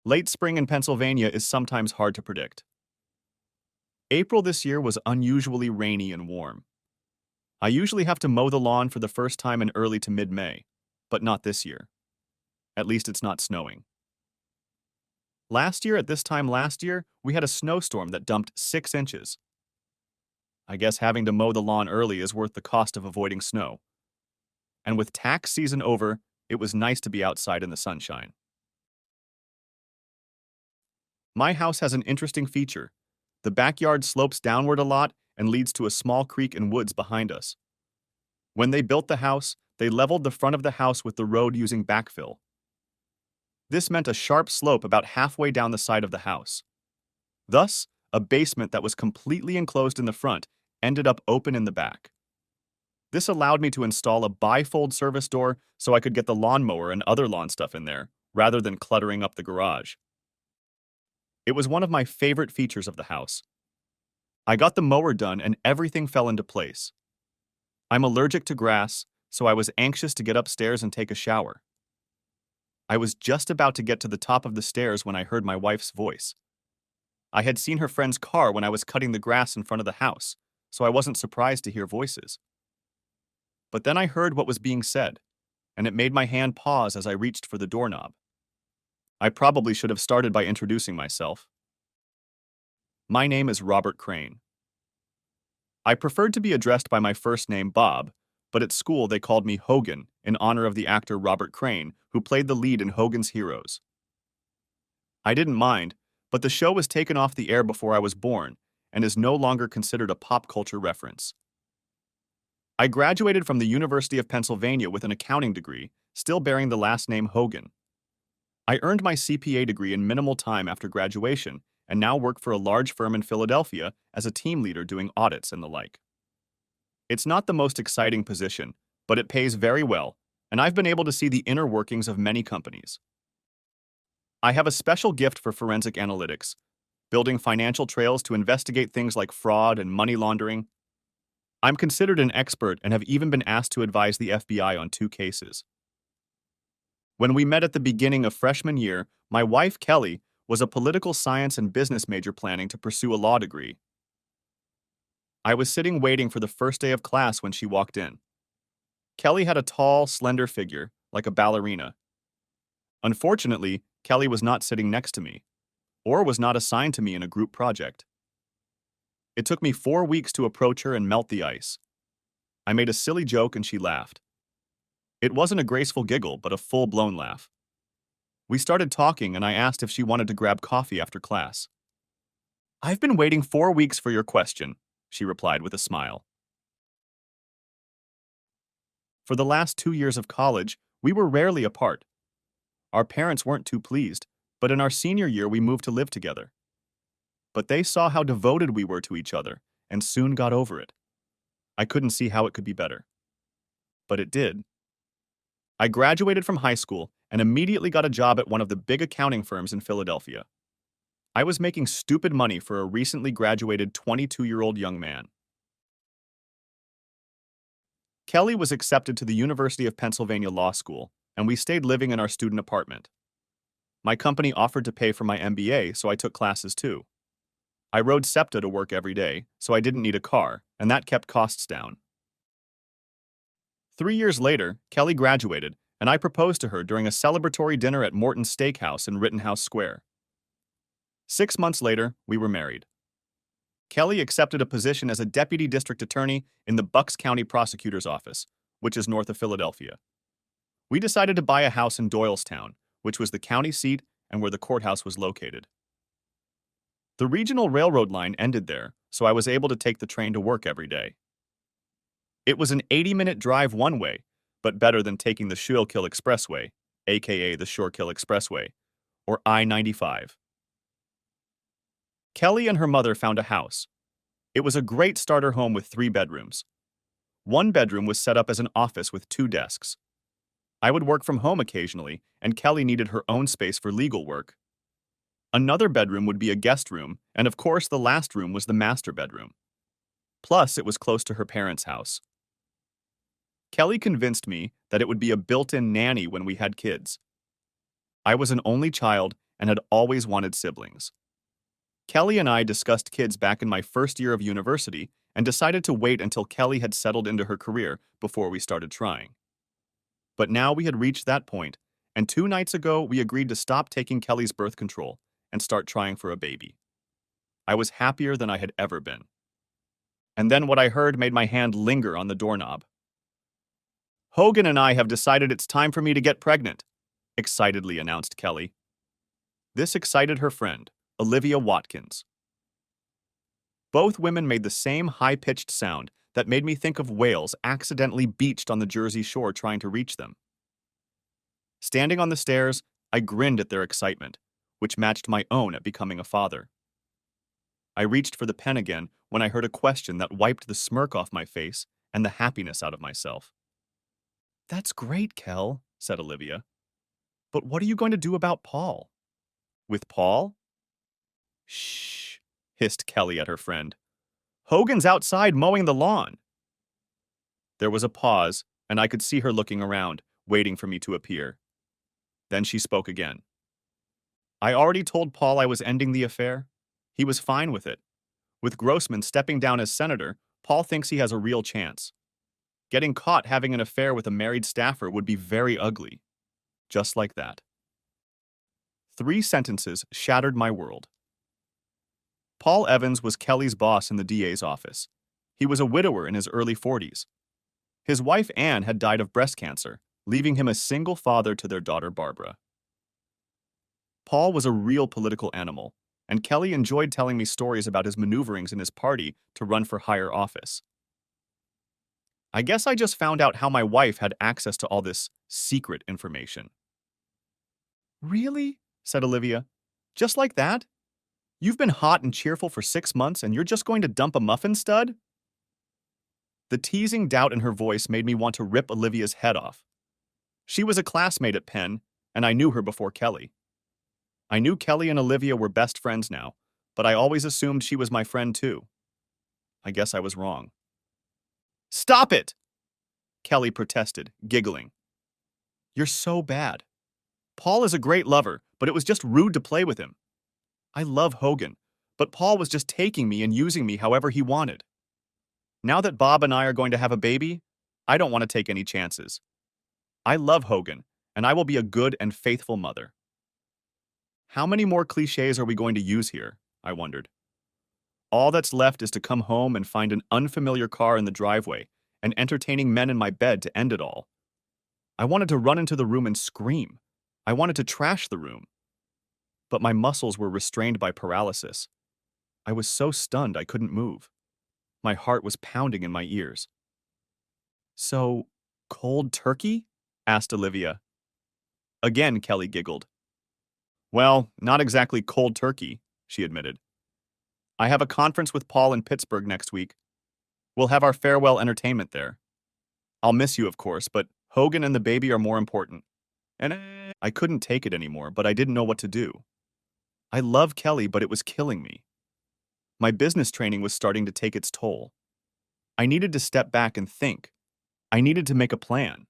Late spring in Pennsylvania is sometimes hard to predict. April this year was unusually rainy and warm. I usually have to mow the lawn for the first time in early to mid-May, but not this year. At least it's not snowing. Last year, at this time last year, we had a snowstorm that dumped 6 inches. I guess having to mow the lawn early is worth the cost of avoiding snow. And with tax season over, it was nice to be outside in the sunshine. My house has an interesting feature. The backyard slopes downward a lot and leads to a small creek and woods behind us. When they built the house, they leveled the front of the house with the road using backfill. This meant a sharp slope about halfway down the side of the house. Thus, a basement that was completely enclosed in the front ended up open in the back. This allowed me to install a bifold service door so I could get the lawnmower and other lawn stuff in there, rather than cluttering up the garage. It was one of my favorite features of the house. I got the mower done and everything fell into place. I'm allergic to grass, so I was anxious to get upstairs and take a shower. I was just about to get to the top of the stairs when I heard my wife's voice. I had seen her friend's car when I was cutting the grass in front of the house, so I wasn't surprised to hear voices. But then I heard what was being said, and it made my hand pause as I reached for the doorknob. I probably should have started by introducing myself. My name is Robert Crane. I preferred to be addressed by my first name, Bob, but at school they called me Hogan in honor of the actor Robert Crane, who played the lead in Hogan's Heroes. I didn't mind, but the show was taken off the air before I was born and is no longer considered a pop culture reference. I graduated from the University of Pennsylvania with an accounting degree, still bearing the last name Hogan. I earned my CPA degree in minimal time after graduation and now work for a large firm in Philadelphia as a team leader doing audits and the like. It's not the most exciting position, but it pays very well, and I've been able to see the inner workings of many companies. I have a special gift for forensic analytics, building financial trails to investigate things like fraud and money laundering. I'm considered an expert and have even been asked to advise the FBI on 2 cases. When we met at the beginning of freshman year, my wife, Kelly, was a political science and business major planning to pursue a law degree. I was sitting waiting for the first day of class when she walked in. Kelly had a tall, slender figure, like a ballerina. Unfortunately, Kelly was not sitting next to me, or was not assigned to me in a group project. It took me 4 weeks to approach her and melt the ice. I made a silly joke and she laughed. It wasn't a graceful giggle, but a full-blown laugh. We started talking and I asked if she wanted to grab coffee after class. "I've been waiting 4 weeks for your question," she replied with a smile. For the last 2 years of college, we were rarely apart. Our parents weren't too pleased, but in our senior year we moved to live together. But they saw how devoted we were to each other and soon got over it. I couldn't see how it could be better. But it did. I graduated from high school and immediately got a job at one of the big accounting firms in Philadelphia. I was making stupid money for a recently graduated 22-year-old young man. Kelly was accepted to the University of Pennsylvania Law School, and we stayed living in our student apartment. My company offered to pay for my MBA, so I took classes too. I rode SEPTA to work every day, so I didn't need a car, and that kept costs down. 3 years later, Kelly graduated, and I proposed to her during a celebratory dinner at Morton's Steakhouse in Rittenhouse Square. 6 months later, we were married. Kelly accepted a position as a deputy district attorney in the Bucks County Prosecutor's Office, which is north of Philadelphia. We decided to buy a house in Doylestown, which was the county seat and where the courthouse was located. The regional railroad line ended there, so I was able to take the train to work every day. It was an 80-minute drive one way, but better than taking the Schuylkill Expressway, aka the Shorekill Expressway, or I-95. Kelly and her mother found a house. It was a great starter home with 3 bedrooms. One bedroom was set up as an office with 2 desks. I would work from home occasionally, and Kelly needed her own space for legal work. Another bedroom would be a guest room, and of course the last room was the master bedroom. Plus, it was close to her parents' house. Kelly convinced me that it would be a built-in nanny when we had kids. I was an only child, and had always wanted siblings. Kelly and I discussed kids back in my first year of university and decided to wait until Kelly had settled into her career before we started trying. But now we had reached that point, and 2 nights ago we agreed to stop taking Kelly's birth control and start trying for a baby. I was happier than I had ever been. And then what I heard made my hand linger on the doorknob. "Hogan and I have decided it's time for me to get pregnant," excitedly announced Kelly. This excited her friend, Olivia Watkins. Both women made the same high-pitched sound that made me think of whales accidentally beached on the Jersey Shore trying to reach them. Standing on the stairs, I grinned at their excitement, which matched my own at becoming a father. I reached for the pen again when I heard a question that wiped the smirk off my face and the happiness out of myself. "That's great, Kel," said Olivia. "But what are you going to do about Paul?" "With Paul?" "Shh," hissed Kelly at her friend. "Hogan's outside mowing the lawn." There was a pause, and I could see her looking around, waiting for me to appear. Then she spoke again. "I already told Paul I was ending the affair. He was fine with it. With Grossman stepping down as senator, Paul thinks he has a real chance. Getting caught having an affair with a married staffer would be very ugly." Just like that. 3 sentences shattered my world. Paul Evans was Kelly's boss in the DA's office. He was a widower in his early 40s. His wife Anne had died of breast cancer, leaving him a single father to their daughter Barbara. Paul was a real political animal, and Kelly enjoyed telling me stories about his maneuverings in his party to run for higher office. I guess I just found out how my wife had access to all this secret information. "Really?" said Olivia. "Just like that? You've been hot and cheerful for 6 months and you're just going to dump a muffin stud?" The teasing doubt in her voice made me want to rip Olivia's head off. She was a classmate at Penn, and I knew her before Kelly. I knew Kelly and Olivia were best friends now, but I always assumed she was my friend too. I guess I was wrong. "Stop it!" Kelly protested, giggling. "You're so bad. Paul is a great lover, but it was just rude to play with him. I love Hogan, but Paul was just taking me and using me however he wanted. Now that Bob and I are going to have a baby, I don't want to take any chances. I love Hogan, and I will be a good and faithful mother." How many more cliches are we going to use here? I wondered. All that's left is to come home and find an unfamiliar car in the driveway and entertaining men in my bed to end it all. I wanted to run into the room and scream. I wanted to trash the room. But my muscles were restrained by paralysis. I was so stunned I couldn't move. My heart was pounding in my ears. "So, cold turkey?" asked Olivia. Again, Kelly giggled. "Well, not exactly cold turkey," she admitted. "I have a conference with Paul in Pittsburgh next week. We'll have our farewell entertainment there. I'll miss you, of course, but Hogan and the baby are more important." And I couldn't take it anymore, but I didn't know what to do. I love Kelly, but it was killing me. My business training was starting to take its toll. I needed to step back and think. I needed to make a plan.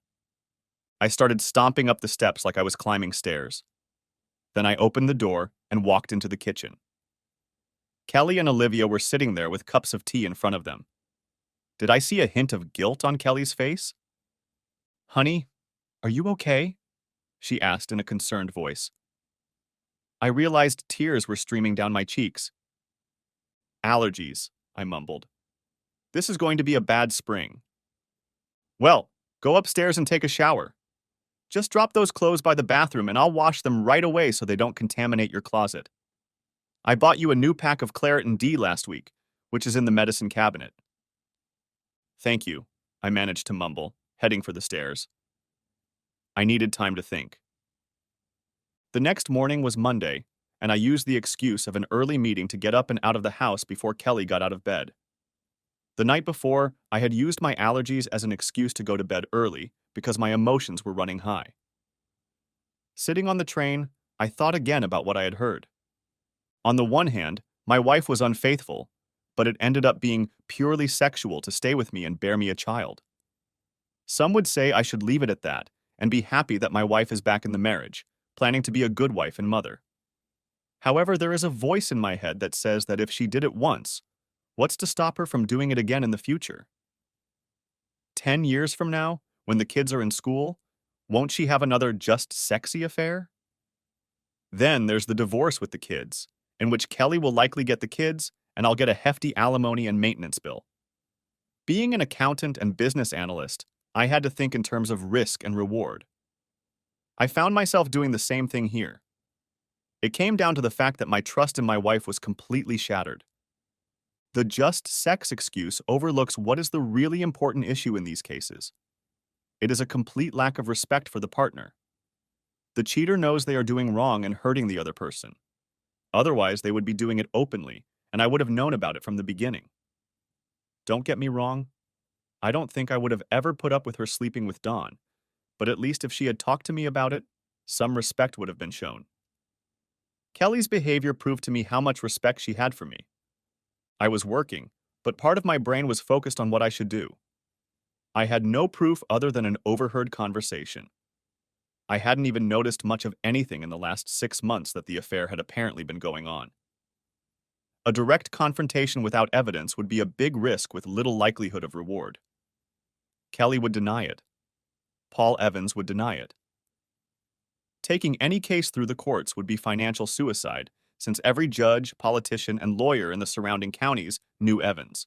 I started stomping up the steps like I was climbing stairs. Then I opened the door and walked into the kitchen. Kelly and Olivia were sitting there with cups of tea in front of them. Did I see a hint of guilt on Kelly's face? "Honey, are you okay?" she asked in a concerned voice. I realized tears were streaming down my cheeks. "Allergies," I mumbled. "This is going to be a bad spring." "Well, go upstairs and take a shower. Just drop those clothes by the bathroom and I'll wash them right away so they don't contaminate your closet. I bought you a new pack of Claritin D last week, which is in the medicine cabinet." "Thank you," I managed to mumble, heading for the stairs. I needed time to think. The next morning was Monday, and I used the excuse of an early meeting to get up and out of the house before Kelly got out of bed. The night before, I had used my allergies as an excuse to go to bed early because my emotions were running high. Sitting on the train, I thought again about what I had heard. On the one hand, my wife was unfaithful, but it ended up being purely sexual to stay with me and bear me a child. Some would say I should leave it at that and be happy that my wife is back in the marriage, planning to be a good wife and mother. However, there is a voice in my head that says that if she did it once, what's to stop her from doing it again in the future? 10 years from now, when the kids are in school, won't she have another just sexy affair? Then there's the divorce with the kids, in which Kelly will likely get the kids and I'll get a hefty alimony and maintenance bill. Being an accountant and business analyst, I had to think in terms of risk and reward. I found myself doing the same thing here. It came down to the fact that my trust in my wife was completely shattered. The just sex excuse overlooks what is the really important issue in these cases. It is a complete lack of respect for the partner. The cheater knows they are doing wrong and hurting the other person. Otherwise, they would be doing it openly, and I would have known about it from the beginning. Don't get me wrong, I don't think I would have ever put up with her sleeping with Dawn, but at least if she had talked to me about it, some respect would have been shown. Kelly's behavior proved to me how much respect she had for me. I was working, but part of my brain was focused on what I should do. I had no proof other than an overheard conversation. I hadn't even noticed much of anything in the last 6 months that the affair had apparently been going on. A direct confrontation without evidence would be a big risk with little likelihood of reward. Kelly would deny it. Paul Evans would deny it. Taking any case through the courts would be financial suicide, since every judge, politician, and lawyer in the surrounding counties knew Evans.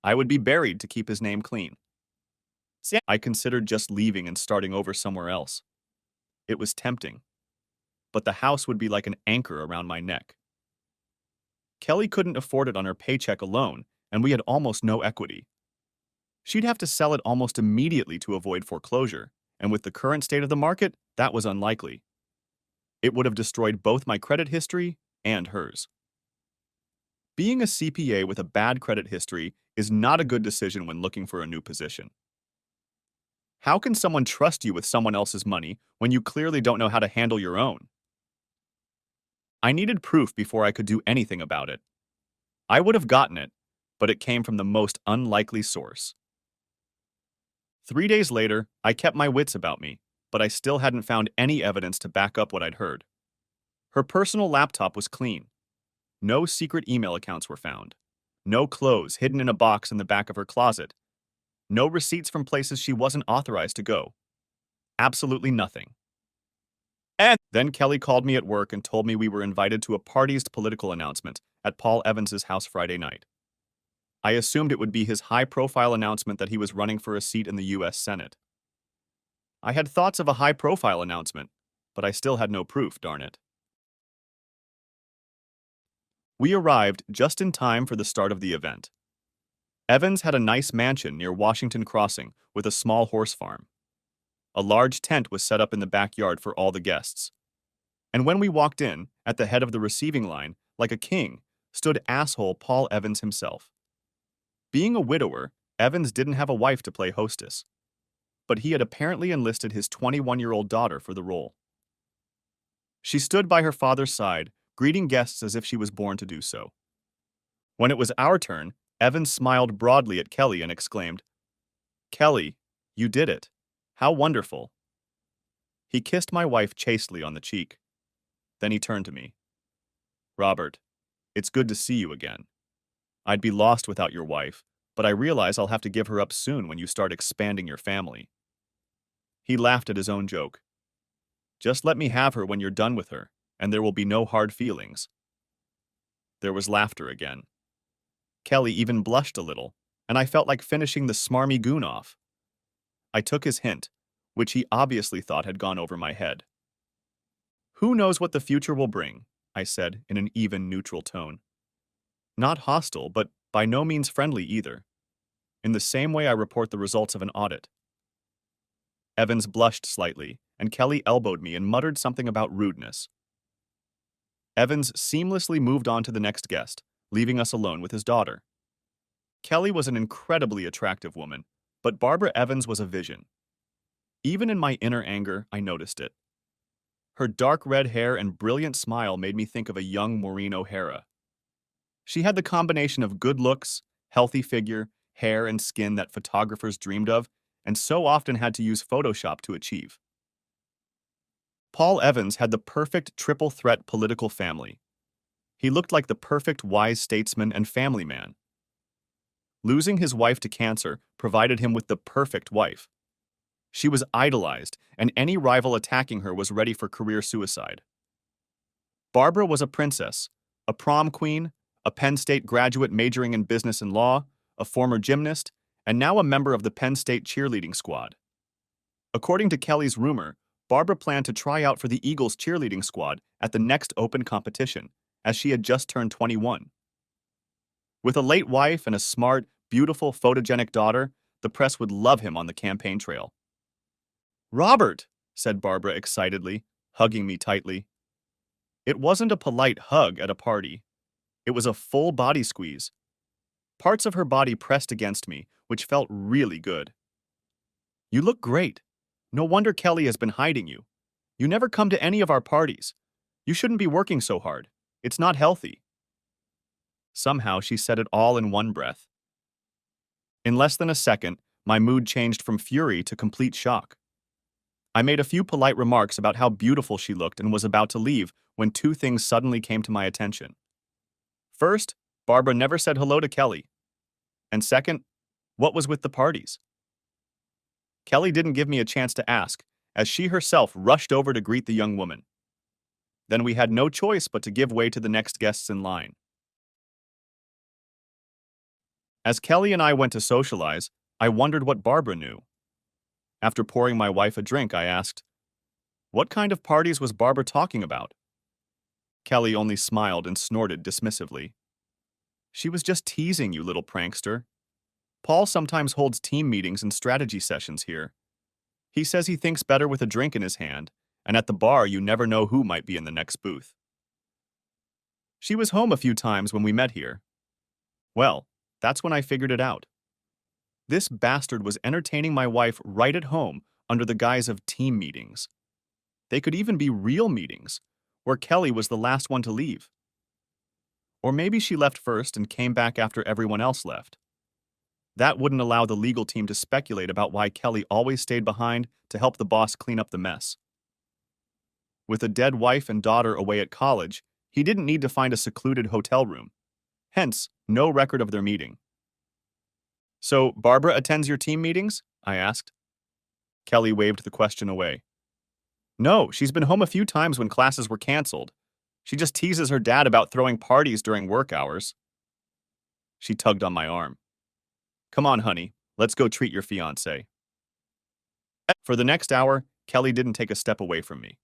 I would be buried to keep his name clean. I considered just leaving and starting over somewhere else. It was tempting, but the house would be like an anchor around my neck. Kelly couldn't afford it on her paycheck alone, and we had almost no equity. She'd have to sell it almost immediately to avoid foreclosure, and with the current state of the market, that was unlikely. It would have destroyed both my credit history and hers. Being a CPA with a bad credit history is not a good decision when looking for a new position. How can someone trust you with someone else's money when you clearly don't know how to handle your own? I needed proof before I could do anything about it. I would have gotten it, but it came from the most unlikely source. 3 days later, I kept my wits about me, but I still hadn't found any evidence to back up what I'd heard. Her personal laptop was clean. No secret email accounts were found. No clothes hidden in a box in the back of her closet. No receipts from places she wasn't authorized to go. Absolutely nothing. And then Kelly called me at work and told me we were invited to a party's political announcement at Paul Evans's house Friday night. I assumed it would be his high-profile announcement that he was running for a seat in the U.S. Senate. I had thoughts of a high-profile announcement, but I still had no proof, darn it. We arrived just in time for the start of the event. Evans had a nice mansion near Washington Crossing with a small horse farm. A large tent was set up in the backyard for all the guests. And when we walked in, at the head of the receiving line, like a king, stood asshole Paul Evans himself. Being a widower, Evans didn't have a wife to play hostess, but he had apparently enlisted his 21-year-old daughter for the role. She stood by her father's side, greeting guests as if she was born to do so. When it was our turn, Evans smiled broadly at Kelly and exclaimed, "Kelly, you did it. How wonderful." He kissed my wife chastely on the cheek. Then he turned to me. "Robert, it's good to see you again. I'd be lost without your wife, but I realize I'll have to give her up soon when you start expanding your family." He laughed at his own joke. "Just let me have her when you're done with her, and there will be no hard feelings." There was laughter again. Kelly even blushed a little, and I felt like finishing the smarmy goon off. I took his hint, which he obviously thought had gone over my head. "Who knows what the future will bring," I said in an even neutral tone. Not hostile, but by no means friendly either. In the same way I report the results of an audit. Evans blushed slightly, and Kelly elbowed me and muttered something about rudeness. Evans seamlessly moved on to the next guest, leaving us alone with his daughter. Kelly was an incredibly attractive woman, but Barbara Evans was a vision. Even in my inner anger, I noticed it. Her dark red hair and brilliant smile made me think of a young Maureen O'Hara. She had the combination of good looks, healthy figure, hair, and skin that photographers dreamed of, and so often had to use Photoshop to achieve. Paul Evans had the perfect triple threat political family. He looked like the perfect wise statesman and family man. Losing his wife to cancer provided him with the perfect wife. She was idolized, and any rival attacking her was ready for career suicide. Barbara was a princess, a prom queen, a Penn State graduate majoring in business and law, a former gymnast, and now a member of the Penn State cheerleading squad. According to Kelly's rumor, Barbara planned to try out for the Eagles cheerleading squad at the next open competition, as she had just turned 21. With a late wife and a smart, beautiful, photogenic daughter, the press would love him on the campaign trail. "Robert," said Barbara excitedly, hugging me tightly. It wasn't a polite hug at a party. It was a full body squeeze. Parts of her body pressed against me, which felt really good. "You look great. No wonder Kelly has been hiding you. You never come to any of our parties. You shouldn't be working so hard. It's not healthy." Somehow she said it all in one breath. In less than a second, my mood changed from fury to complete shock. I made a few polite remarks about how beautiful she looked and was about to leave when two things suddenly came to my attention. First, Barbara never said hello to Kelly. And second, what was with the parties? Kelly didn't give me a chance to ask, as she herself rushed over to greet the young woman. Then we had no choice but to give way to the next guests in line. As Kelly and I went to socialize, I wondered what Barbara knew. After pouring my wife a drink, I asked, "What kind of parties was Barbara talking about?" Kelly only smiled and snorted dismissively. "She was just teasing you, little prankster. Paul sometimes holds team meetings and strategy sessions here. He says he thinks better with a drink in his hand, and at the bar you never know who might be in the next booth. She was home a few times when we met here. Well, that's when I figured it out. This bastard was entertaining my wife right at home under the guise of team meetings. They could even be real meetings, where Kelly was the last one to leave. Or maybe she left first and came back after everyone else left. That wouldn't allow the legal team to speculate about why Kelly always stayed behind to help the boss clean up the mess. With a dead wife and daughter away at college, he didn't need to find a secluded hotel room. Hence, no record of their meeting. "So, Barbara attends your team meetings?" I asked. Kelly waved the question away. "No, she's been home a few times when classes were canceled. She just teases her dad about throwing parties during work hours." She tugged on my arm. "Come on, honey, let's go treat your fiancé." For the next hour, Kelly didn't take a step away from me.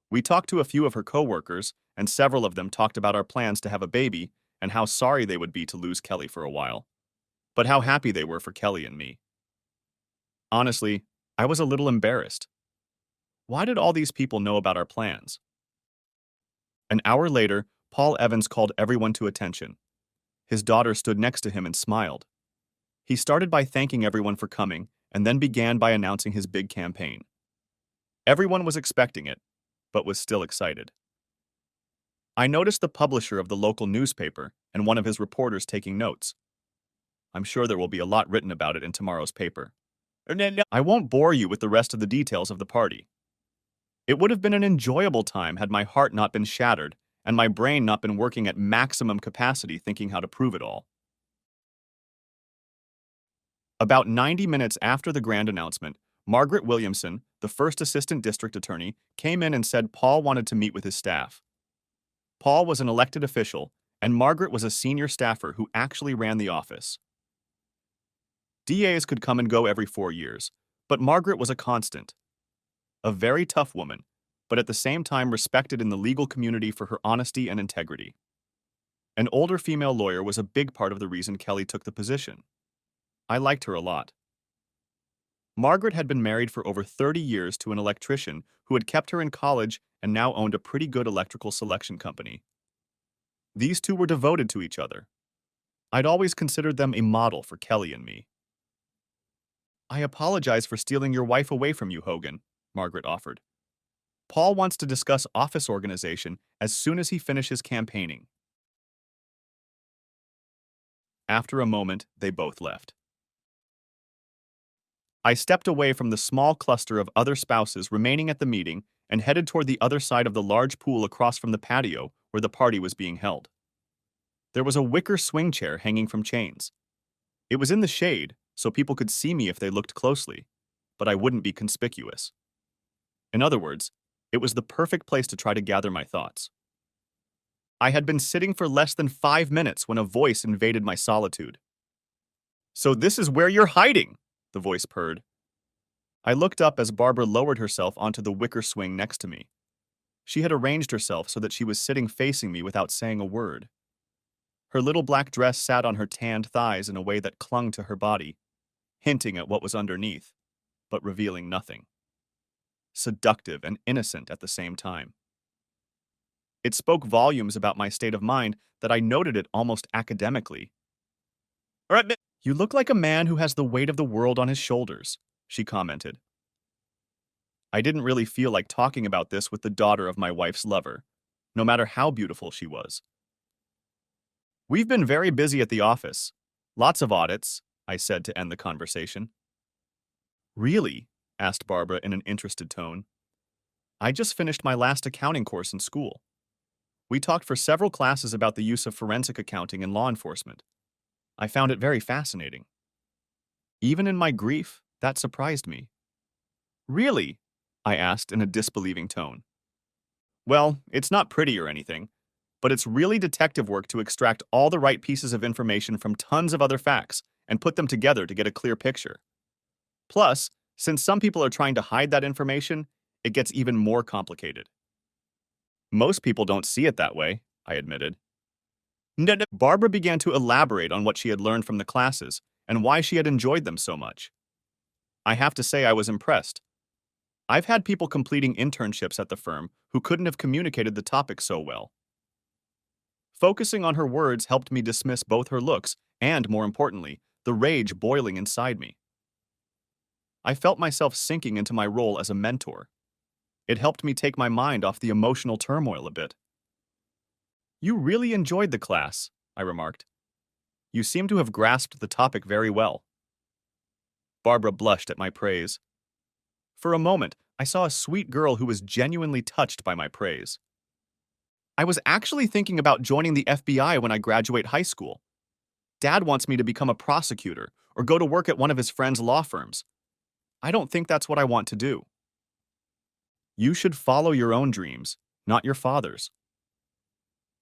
We talked to a few of her coworkers, and several of them talked about our plans to have a baby and how sorry they would be to lose Kelly for a while, but how happy they were for Kelly and me. Honestly, I was a little embarrassed. Why did all these people know about our plans? An hour later, Paul Evans called everyone to attention. His daughter stood next to him and smiled. He started by thanking everyone for coming and then began by announcing his big campaign. Everyone was expecting it, but was still excited. I noticed the publisher of the local newspaper and one of his reporters taking notes. I'm sure there will be a lot written about it in tomorrow's paper. I won't bore you with the rest of the details of the party. It would have been an enjoyable time had my heart not been shattered and my brain not been working at maximum capacity thinking how to prove it all. About 90 minutes after the grand announcement, Margaret Williamson, the first assistant district attorney, came in and said Paul wanted to meet with his staff. Paul was an elected official, and Margaret was a senior staffer who actually ran the office. DAs could come and go every 4 years, but Margaret was a constant. A very tough woman, but at the same time respected in the legal community for her honesty and integrity. An older female lawyer was a big part of the reason Kelly took the position. I liked her a lot. Margaret had been married for over 30 years to an electrician who had kept her in college and now owned a pretty good electrical selection company. These two were devoted to each other. I'd always considered them a model for Kelly and me. "I apologize for stealing your wife away from you, Hogan," Margaret offered. "Paul wants to discuss office organization as soon as he finishes campaigning." After a moment, they both left. I stepped away from the small cluster of other spouses remaining at the meeting and headed toward the other side of the large pool across from the patio where the party was being held. There was a wicker swing chair hanging from chains. It was in the shade, so people could see me if they looked closely, but I wouldn't be conspicuous. In other words, it was the perfect place to try to gather my thoughts. I had been sitting for less than 5 minutes when a voice invaded my solitude. "So this is where you're hiding," the voice purred. I looked up as Barbara lowered herself onto the wicker swing next to me. She had arranged herself so that she was sitting facing me without saying a word. Her little black dress sat on her tanned thighs in a way that clung to her body, hinting at what was underneath, but revealing nothing. Seductive and innocent at the same time. It spoke volumes about my state of mind that I noted it almost academically. "All right, you look like a man who has the weight of the world on his shoulders," she commented. I didn't really feel like talking about this with the daughter of my wife's lover, no matter how beautiful she was. "We've been very busy at the office. Lots of audits," I said to end the conversation. "Really?" asked Barbara in an interested tone. "I just finished my last accounting course in school. We talked for several classes about the use of forensic accounting in law enforcement. I found it very fascinating. Even in my grief, that surprised me." "Really?" I asked in a disbelieving tone. "Well, it's not pretty or anything, but it's really detective work to extract all the right pieces of information from tons of other facts and put them together to get a clear picture. Plus, since some people are trying to hide that information, it gets even more complicated." "Most people don't see it that way," I admitted. No. Barbara began to elaborate on what she had learned from the classes and why she had enjoyed them so much. I have to say I was impressed. I've had people completing internships at the firm who couldn't have communicated the topic so well. Focusing on her words helped me dismiss both her looks and, more importantly, the rage boiling inside me. I felt myself sinking into my role as a mentor. It helped me take my mind off the emotional turmoil a bit. "You really enjoyed the class," I remarked. "You seem to have grasped the topic very well." Barbara blushed at my praise. For a moment, I saw a sweet girl who was genuinely touched by my praise. "I was actually thinking about joining the FBI when I graduate high school. Dad wants me to become a prosecutor or go to work at one of his friend's law firms. I don't think that's what I want to do." "You should follow your own dreams, not your father's."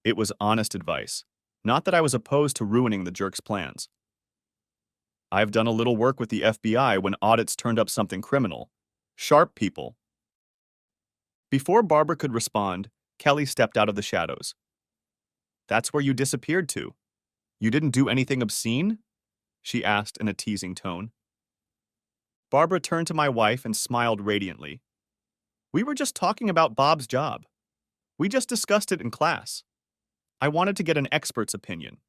It was honest advice, not that I was opposed to ruining the jerk's plans. "I've done a little work with the FBI when audits turned up something criminal. Sharp people." Before Barbara could respond, Kelly stepped out of the shadows. "That's where you disappeared to. You didn't do anything obscene?" she asked in a teasing tone. Barbara turned to my wife and smiled radiantly. "We were just talking about Bob's job. We just discussed it in class. I wanted to get an expert's opinion."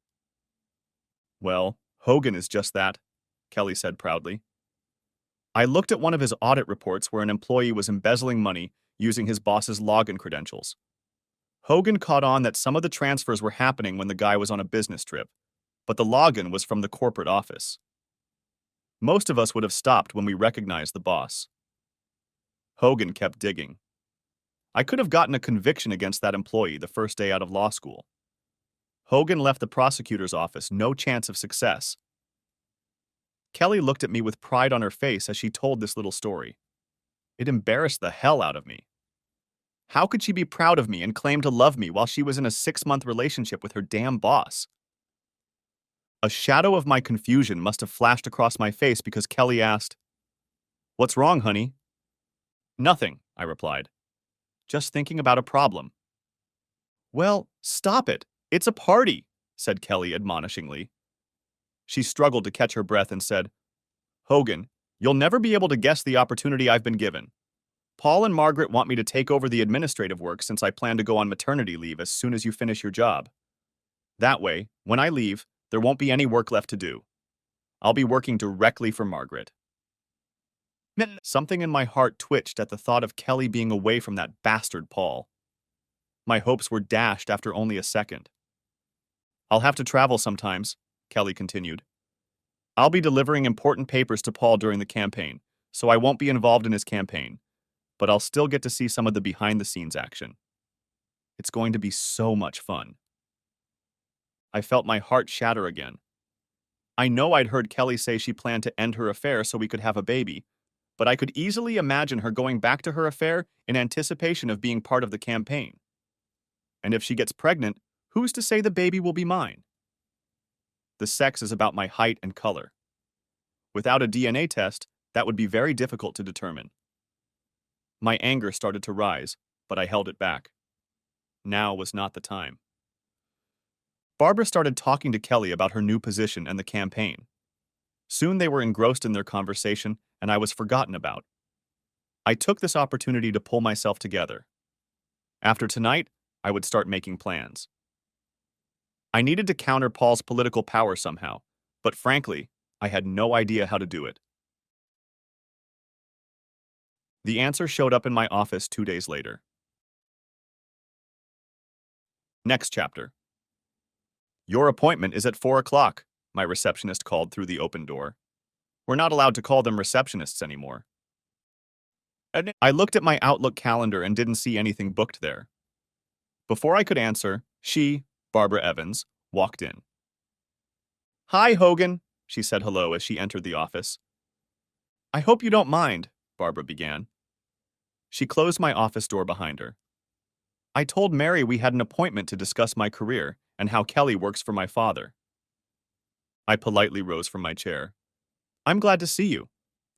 "Well, Hogan is just that," Kelly said proudly. "I looked at one of his audit reports where an employee was embezzling money using his boss's login credentials. Hogan caught on that some of the transfers were happening when the guy was on a business trip, but the login was from the corporate office. Most of us would have stopped when we recognized the boss. Hogan kept digging. I could have gotten a conviction against that employee the first day out of law school. Hogan left the prosecutor's office no chance of success." Kelly looked at me with pride on her face as she told this little story. It embarrassed the hell out of me. How could she be proud of me and claim to love me while she was in a 6-month relationship with her damn boss? A shadow of my confusion must have flashed across my face because Kelly asked, "What's wrong, honey?" "Nothing," I replied. "Just thinking about a problem." "Well, stop it. It's a party," said Kelly admonishingly. She struggled to catch her breath and said, "Hogan, you'll never be able to guess the opportunity I've been given. Paul and Margaret want me to take over the administrative work since I plan to go on maternity leave as soon as you finish your job. That way, when I leave, there won't be any work left to do. I'll be working directly for Margaret." Something in my heart twitched at the thought of Kelly being away from that bastard Paul. My hopes were dashed after only a second. "I'll have to travel sometimes," Kelly continued. "I'll be delivering important papers to Paul during the campaign, so I won't be involved in his campaign. but I'll still get to see some of the behind-the-scenes action. It's going to be so much fun. I felt my heart shatter again. I know I'd heard Kelly say she planned to end her affair so we could have a baby, but I could easily imagine her going back to her affair in anticipation of being part of the campaign. And if she gets pregnant, who's to say the baby will be mine? The sex is about my height and color. Without a DNA test, that would be very difficult to determine. My anger started to rise, but I held it back. Now was not the time. Barbara started talking to Kelly about her new position and the campaign. Soon they were engrossed in their conversation, and I was forgotten about. I took this opportunity to pull myself together. After tonight, I would start making plans. I needed to counter Paul's political power somehow, but frankly, I had no idea how to do it. The answer showed up in my office 2 days later. Next chapter. Your appointment is at 4 o'clock, my receptionist called through the open door. We're not allowed to call them receptionists anymore. I looked at my Outlook calendar and didn't see anything booked there. Before I could answer, she, Barbara Evans, walked in. Hi, Hogan, she said hello as she entered the office. I hope you don't mind, Barbara began. She closed my office door behind her. I told Mary we had an appointment to discuss my career and how Kelly works for my father. I politely rose from my chair. I'm glad to see you.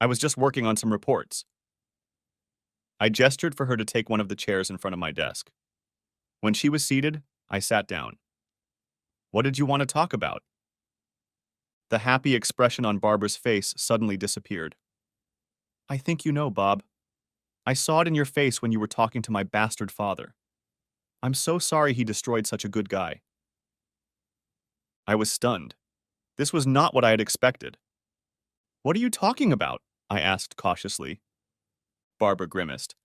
I was just working on some reports. I gestured for her to take one of the chairs in front of my desk. When she was seated, I sat down. What did you want to talk about? The happy expression on Barbara's face suddenly disappeared. I think you know, Bob. I saw it in your face when you were talking to my bastard father. I'm so sorry he destroyed such a good guy. I was stunned. This was not what I had expected. What are you talking about? I asked cautiously. Barbara grimaced.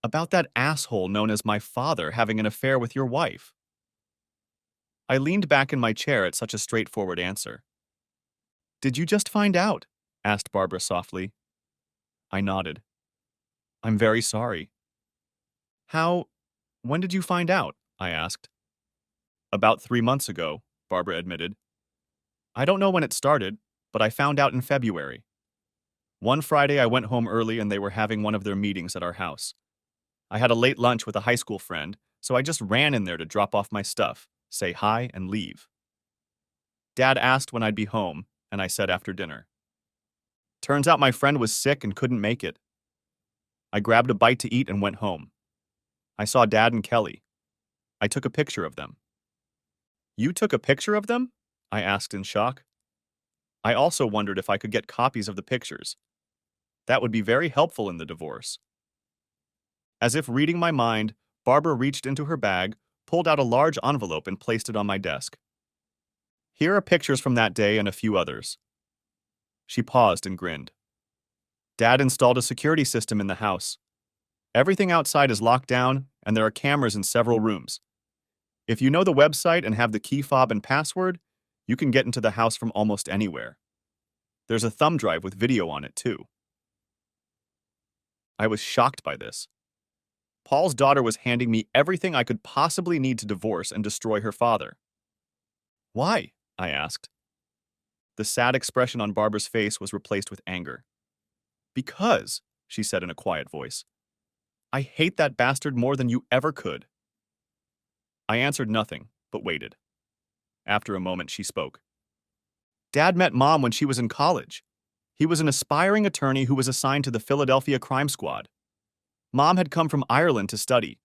About that asshole known as my father having an affair with your wife. I leaned back in my chair at such a straightforward answer. Did you just find out? Asked Barbara softly. I nodded. I'm very sorry. When did you find out? I asked. About 3 months ago, Barbara admitted. I don't know when it started, but I found out in February. One Friday I went home early and they were having one of their meetings at our house. I had a late lunch with a high school friend, so I just ran in there to drop off my stuff, say hi, and leave. Dad asked when I'd be home, and I said after dinner. Turns out my friend was sick and couldn't make it. I grabbed a bite to eat and went home. I saw Dad and Kelly. I took a picture of them. You took a picture of them? I asked in shock. I also wondered if I could get copies of the pictures. That would be very helpful in the divorce. As if reading my mind, Barbara reached into her bag, pulled out a large envelope and placed it on my desk. Here are pictures from that day and a few others. She paused and grinned. Dad installed a security system in the house. Everything outside is locked down, and there are cameras in several rooms. If you know the website and have the key fob and password, you can get into the house from almost anywhere. There's a thumb drive with video on it, too. I was shocked by this. Paul's daughter was handing me everything I could possibly need to divorce and destroy her father. Why? I asked. The sad expression on Barbara's face was replaced with anger. Because, she said in a quiet voice, I hate that bastard more than you ever could. I answered nothing, but waited. After a moment, she spoke. Dad met Mom when she was in college. He was an aspiring attorney who was assigned to the Philadelphia crime squad. Mom had come from Ireland to study.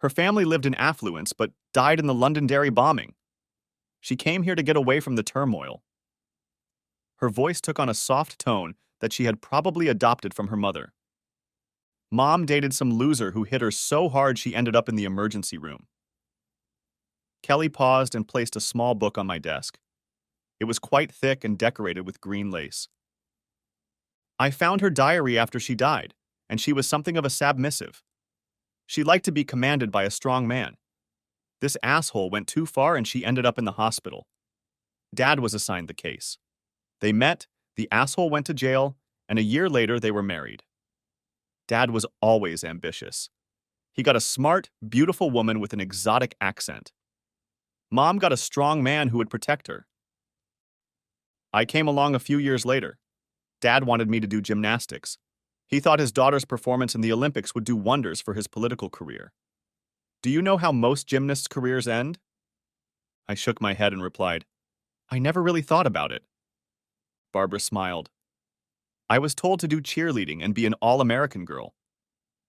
Her family lived in affluence, but died in the Londonderry bombing. She came here to get away from the turmoil. Her voice took on a soft tone that she had probably adopted from her mother. Mom dated some loser who hit her so hard she ended up in the emergency room. Kelly paused and placed a small book on my desk. It was quite thick and decorated with green lace. I found her diary after she died, and she was something of a submissive. She liked to be commanded by a strong man. This asshole went too far and she ended up in the hospital. Dad was assigned the case. They met, the asshole went to jail, and a year later they were married. Dad was always ambitious. He got a smart, beautiful woman with an exotic accent. Mom got a strong man who would protect her. I came along a few years later. Dad wanted me to do gymnastics. He thought his daughter's performance in the Olympics would do wonders for his political career. Do you know how most gymnasts' careers end? I shook my head and replied, I never really thought about it. Barbara smiled. I was told to do cheerleading and be an all-American girl.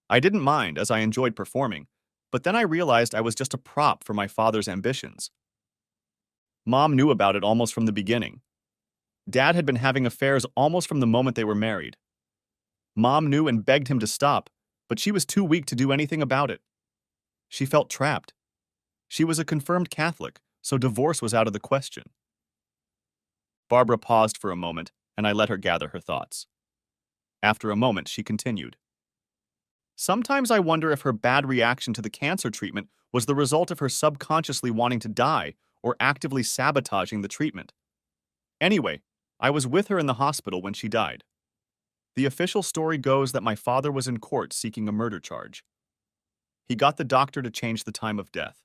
I didn't mind, as I enjoyed performing, but then I realized I was just a prop for my father's ambitions. Mom knew about it almost from the beginning. Dad had been having affairs almost from the moment they were married. Mom knew and begged him to stop, but she was too weak to do anything about it. She felt trapped. She was a confirmed Catholic, so divorce was out of the question. Barbara paused for a moment, and I let her gather her thoughts. After a moment, she continued. Sometimes I wonder if her bad reaction to the cancer treatment was the result of her subconsciously wanting to die or actively sabotaging the treatment. Anyway, I was with her in the hospital when she died. The official story goes that my father was in court seeking a murder charge. He got the doctor to change the time of death.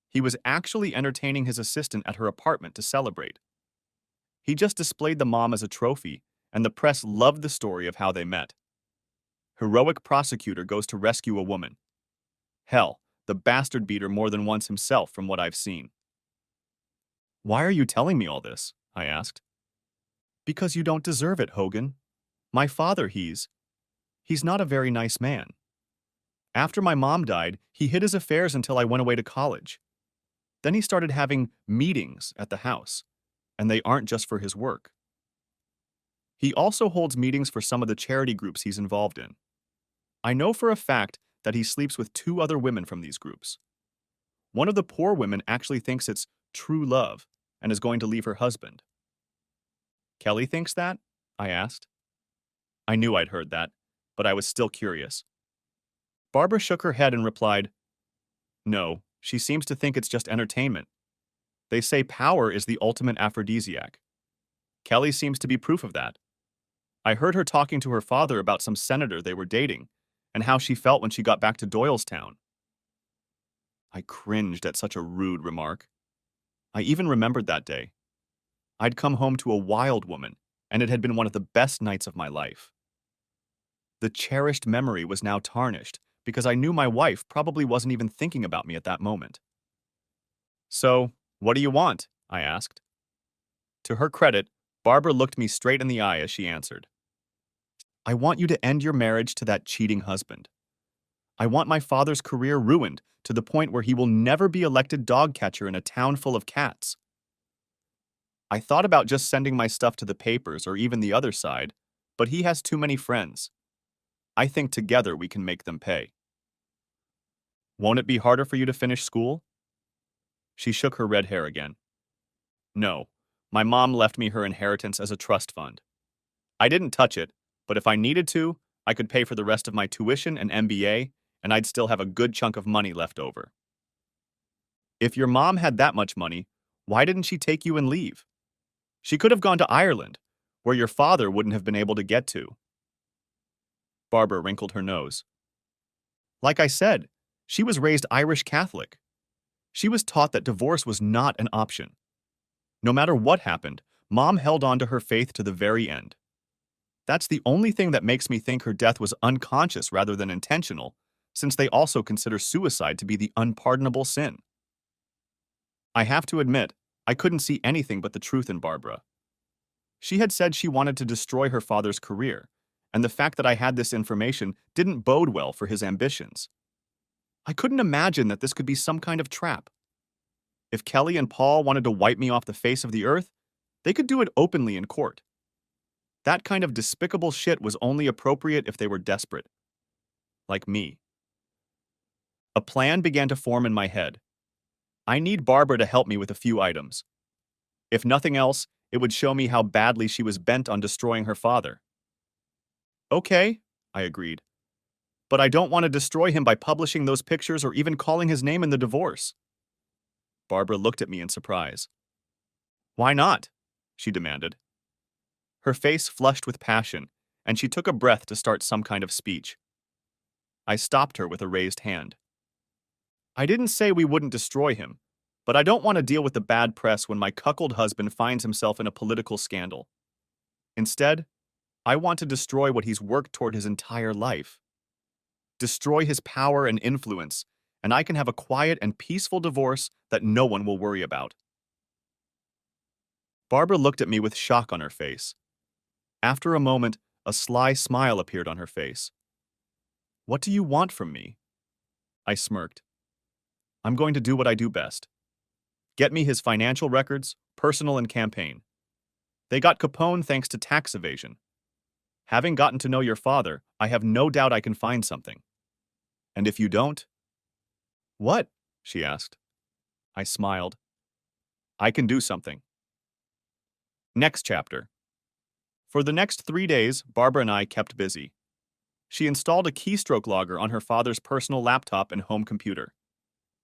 He was actually entertaining his assistant at her apartment to celebrate. He just displayed the mom as a trophy, and the press loved the story of how they met. Heroic prosecutor goes to rescue a woman. Hell, the bastard beat her more than once himself from what I've seen. Why are you telling me all this? I asked. Because you don't deserve it, Hogan. My father, he's not a very nice man. After my mom died, he hid his affairs until I went away to college. Then he started having meetings at the house, and they aren't just for his work. He also holds meetings for some of the charity groups he's involved in. I know for a fact that he sleeps with 2 other women from these groups. One of the poor women actually thinks it's true love and is going to leave her husband. Kelly thinks that? I asked. I knew I'd heard that, but I was still curious. Barbara shook her head and replied, No, she seems to think it's just entertainment. They say power is the ultimate aphrodisiac. Kelly seems to be proof of that. I heard her talking to her father about some senator they were dating and how she felt when she got back to Doylestown. I cringed at such a rude remark. I even remembered that day. I'd come home to a wild woman, and it had been one of the best nights of my life. The cherished memory was now tarnished because I knew my wife probably wasn't even thinking about me at that moment. So, what do you want? I asked. To her credit, Barbara looked me straight in the eye as she answered. I want you to end your marriage to that cheating husband. I want my father's career ruined to the point where he will never be elected dog catcher in a town full of cats. I thought about just sending my stuff to the papers or even the other side, but he has too many friends. I think together we can make them pay. Won't it be harder for you to finish school? She shook her red hair again. No, my mom left me her inheritance as a trust fund. I didn't touch it, but if I needed to, I could pay for the rest of my tuition and MBA, and I'd still have a good chunk of money left over. If your mom had that much money, why didn't she take you and leave? She could have gone to Ireland, where your father wouldn't have been able to get to. Barbara wrinkled her nose. Like I said, she was raised Irish Catholic. She was taught that divorce was not an option. No matter what happened, Mom held on to her faith to the very end. That's the only thing that makes me think her death was unconscious rather than intentional, since they also consider suicide to be the unpardonable sin. I have to admit, I couldn't see anything but the truth in Barbara. She had said she wanted to destroy her father's career, and the fact that I had this information didn't bode well for his ambitions. I couldn't imagine that this could be some kind of trap. If Kelly and Paul wanted to wipe me off the face of the earth, they could do it openly in court. That kind of despicable shit was only appropriate if they were desperate. Like me. A plan began to form in my head. I need Barbara to help me with a few items. If nothing else, it would show me how badly she was bent on destroying her father. Okay, I agreed. But I don't want to destroy him by publishing those pictures or even calling his name in the divorce. Barbara looked at me in surprise. Why not? She demanded. Her face flushed with passion, and she took a breath to start some kind of speech. I stopped her with a raised hand. I didn't say we wouldn't destroy him, but I don't want to deal with the bad press when my cuckold husband finds himself in a political scandal. Instead, I want to destroy what he's worked toward his entire life. Destroy his power and influence, and I can have a quiet and peaceful divorce that no one will worry about. Barbara looked at me with shock on her face. After a moment, a sly smile appeared on her face. What do you want from me? I smirked. I'm going to do what I do best. Get me his financial records, personal and campaign. They got Capone thanks to tax evasion. Having gotten to know your father, I have no doubt I can find something. And if you don't? What? She asked. I smiled. I can do something. Next chapter. For the next 3 days, Barbara and I kept busy. She installed a keystroke logger on her father's personal laptop and home computer.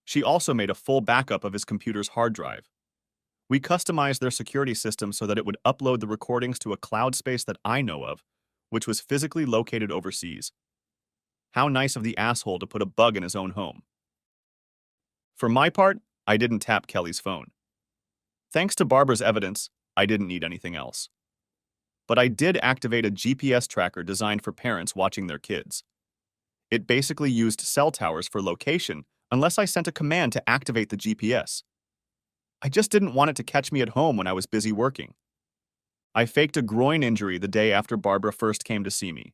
She also made a full backup of his computer's hard drive. We customized their security system so that it would upload the recordings to a cloud space that I know of, which was physically located overseas. How nice of the asshole to put a bug in his own home. For my part, I didn't tap Kelly's phone. Thanks to Barbara's evidence, I didn't need anything else. But I did activate a GPS tracker designed for parents watching their kids. It basically used cell towers for location unless I sent a command to activate the GPS. I just didn't want it to catch me at home when I was busy working. I faked a groin injury the day after Barbara first came to see me.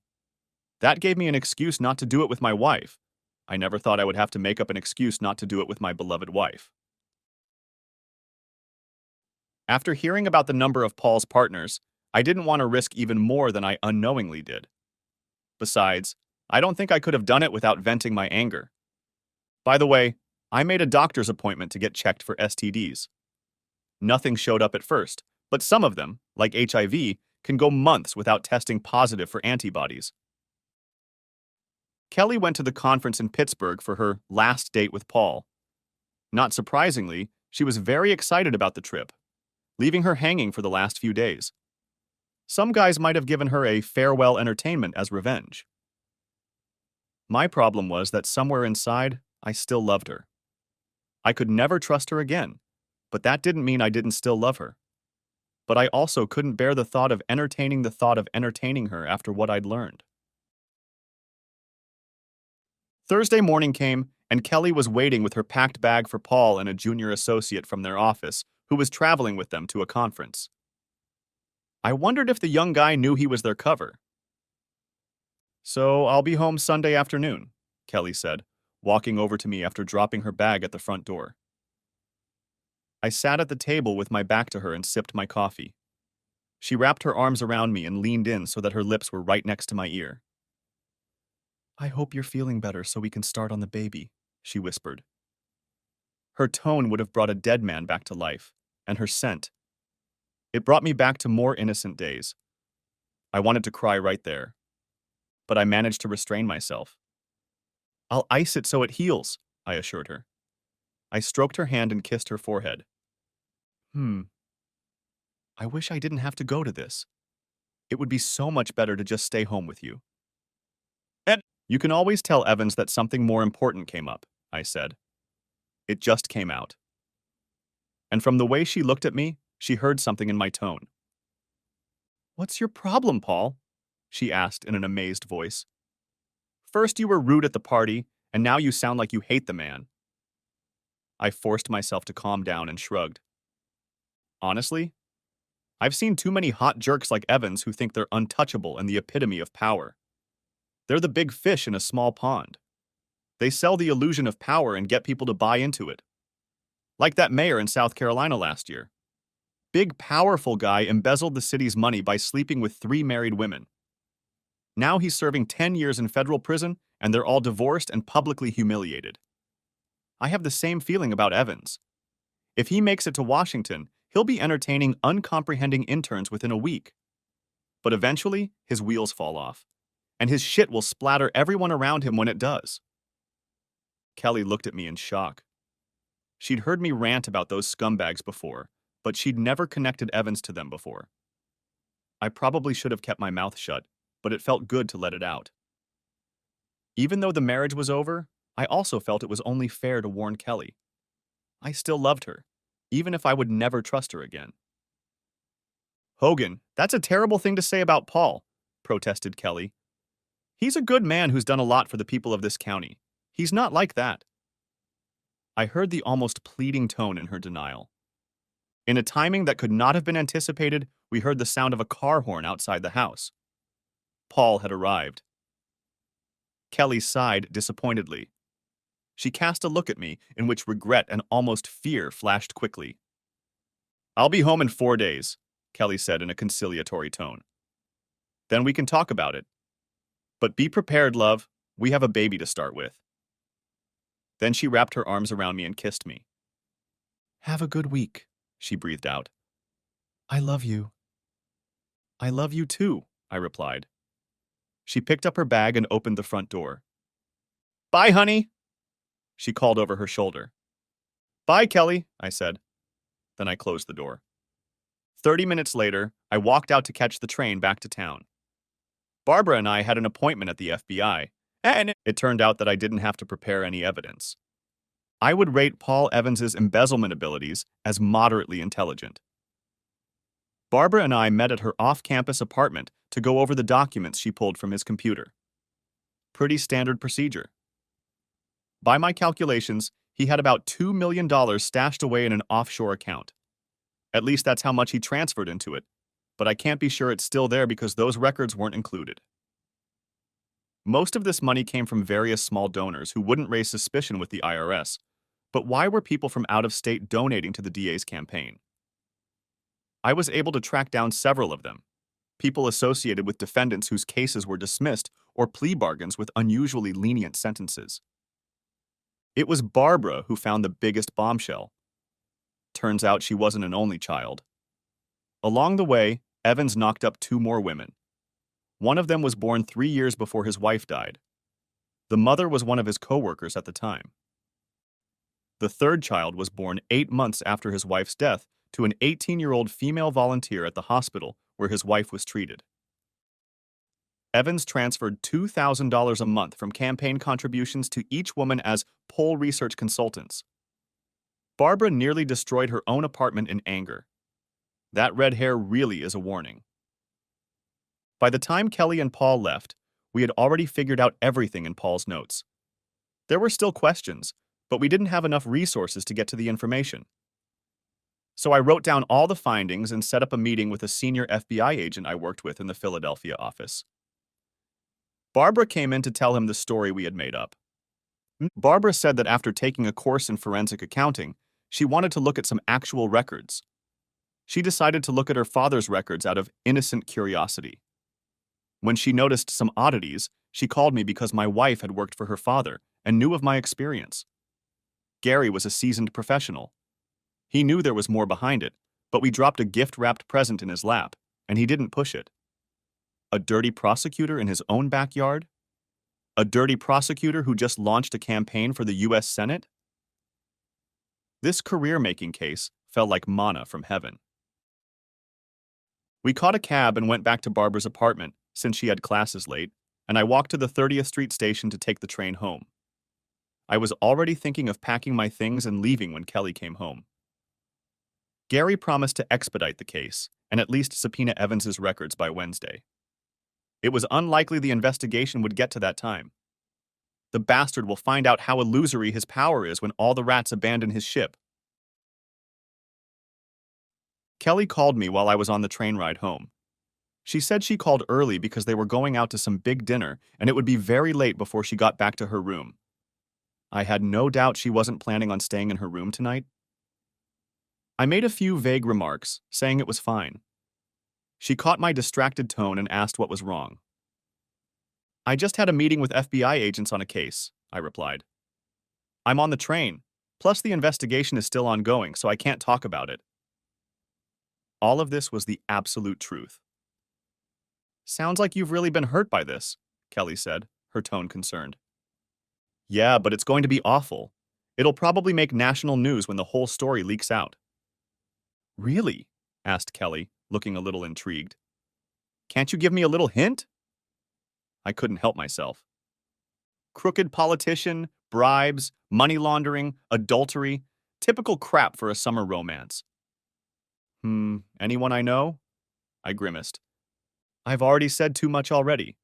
That gave me an excuse not to do it with my wife. I never thought I would have to make up an excuse not to do it with my beloved wife. After hearing about the number of Paul's partners, I didn't want to risk even more than I unknowingly did. Besides, I don't think I could have done it without venting my anger. By the way, I made a doctor's appointment to get checked for STDs. Nothing showed up at first, but some of them, like HIV, can go months without testing positive for antibodies. Kelly went to the conference in Pittsburgh for her last date with Paul. Not surprisingly, she was very excited about the trip, leaving her hanging for the last few days. Some guys might have given her a farewell entertainment as revenge. My problem was that somewhere inside, I still loved her. I could never trust her again, but that didn't mean I didn't still love her. But I also couldn't bear the thought of entertaining her after what I'd learned. Thursday morning came, and Kelly was waiting with her packed bag for Paul and a junior associate from their office who was traveling with them to a conference. I wondered if the young guy knew he was their cover. So I'll be home Sunday afternoon, Kelly said, walking over to me after dropping her bag at the front door. I sat at the table with my back to her and sipped my coffee. She wrapped her arms around me and leaned in so that her lips were right next to my ear. I hope you're feeling better so we can start on the baby, she whispered. Her tone would have brought a dead man back to life, and her scent. It brought me back to more innocent days. I wanted to cry right there, but I managed to restrain myself. I'll ice it so it heals, I assured her. I stroked her hand and kissed her forehead. I wish I didn't have to go to this. It would be so much better to just stay home with you. And you can always tell Evans that something more important came up, I said. It just came out. And from the way she looked at me, she heard something in my tone. What's your problem, Paul? She asked in an amazed voice. First you were rude at the party, and now you sound like you hate the man. I forced myself to calm down and shrugged. Honestly, I've seen too many hot jerks like Evans who think they're untouchable and the epitome of power. They're the big fish in a small pond. They sell the illusion of power and get people to buy into it. Like that mayor in South Carolina last year. Big, powerful guy embezzled the city's money by sleeping with 3 married women. Now he's serving 10 years in federal prison, and they're all divorced and publicly humiliated. I have the same feeling about Evans. If he makes it to Washington, he'll be entertaining uncomprehending interns within a week. But eventually, his wheels fall off, and his shit will splatter everyone around him when it does. Kelly looked at me in shock. She'd heard me rant about those scumbags before, but she'd never connected Evans to them before. I probably should have kept my mouth shut, but it felt good to let it out. Even though the marriage was over, I also felt it was only fair to warn Kelly. I still loved her, even if I would never trust her again. Hogan, that's a terrible thing to say about Paul, protested Kelly. He's a good man who's done a lot for the people of this county. He's not like that. I heard the almost pleading tone in her denial. In a timing that could not have been anticipated, we heard the sound of a car horn outside the house. Paul had arrived. Kelly sighed disappointedly. She cast a look at me in which regret and almost fear flashed quickly. I'll be home in 4 days, Kelly said in a conciliatory tone. Then we can talk about it. But be prepared, love. We have a baby to start with. Then she wrapped her arms around me and kissed me. Have a good week, she breathed out. I love you. I love you too, I replied. She picked up her bag and opened the front door. Bye, honey, she called over her shoulder. Bye, Kelly, I said. Then I closed the door. 30 minutes later, I walked out to catch the train back to town. Barbara and I had an appointment at the FBI, and it turned out that I didn't have to prepare any evidence. I would rate Paul Evans's embezzlement abilities as moderately intelligent. Barbara and I met at her off-campus apartment to go over the documents she pulled from his computer. Pretty standard procedure. By my calculations, he had about $2 million stashed away in an offshore account. At least that's how much he transferred into it, but I can't be sure it's still there because those records weren't included. Most of this money came from various small donors who wouldn't raise suspicion with the IRS, but why were people from out of state donating to the DA's campaign? I was able to track down several of them, people associated with defendants whose cases were dismissed or plea bargains with unusually lenient sentences. It was Barbara who found the biggest bombshell. Turns out she wasn't an only child. Along the way, Evans knocked up 2 more women. One of them was born 3 years before his wife died. The mother was one of his co-workers at the time. The third child was born 8 months after his wife's death to an 18-year-old female volunteer at the hospital where his wife was treated. Evans transferred $2,000 a month from campaign contributions to each woman as poll research consultants. Barbara nearly destroyed her own apartment in anger. That red hair really is a warning. By the time Kelly and Paul left, we had already figured out everything in Paul's notes. There were still questions, but we didn't have enough resources to get to the information. So I wrote down all the findings and set up a meeting with a senior FBI agent I worked with in the Philadelphia office. Barbara came in to tell him the story we had made up. Barbara said that after taking a course in forensic accounting, she wanted to look at some actual records. She decided to look at her father's records out of innocent curiosity. When she noticed some oddities, she called me because my wife had worked for her father and knew of my experience. Gary was a seasoned professional. He knew there was more behind it, but we dropped a gift-wrapped present in his lap, and he didn't push it. A dirty prosecutor in his own backyard? A dirty prosecutor who just launched a campaign for the U.S. Senate? This career-making case felt like manna from heaven. We caught a cab and went back to Barbara's apartment, since she had classes late, and I walked to the 30th Street station to take the train home. I was already thinking of packing my things and leaving when Kelly came home. Gary promised to expedite the case and at least subpoena Evans's records by Wednesday. It was unlikely the investigation would get to that time. The bastard will find out how illusory his power is when all the rats abandon his ship. Kelly called me while I was on the train ride home. She said she called early because they were going out to some big dinner and it would be very late before she got back to her room. I had no doubt she wasn't planning on staying in her room tonight. I made a few vague remarks, saying it was fine. She caught my distracted tone and asked what was wrong. I just had a meeting with FBI agents on a case, I replied. I'm on the train, plus the investigation is still ongoing, so I can't talk about it. All of this was the absolute truth. Sounds like you've really been hurt by this, Kelly said, her tone concerned. Yeah, but it's going to be awful. It'll probably make national news when the whole story leaks out. Really? Asked Kelly, looking a little intrigued. Can't you give me a little hint? I couldn't help myself. Crooked politician, bribes, money laundering, adultery, typical crap for a summer romance. Anyone I know? I grimaced. I've already said too much already.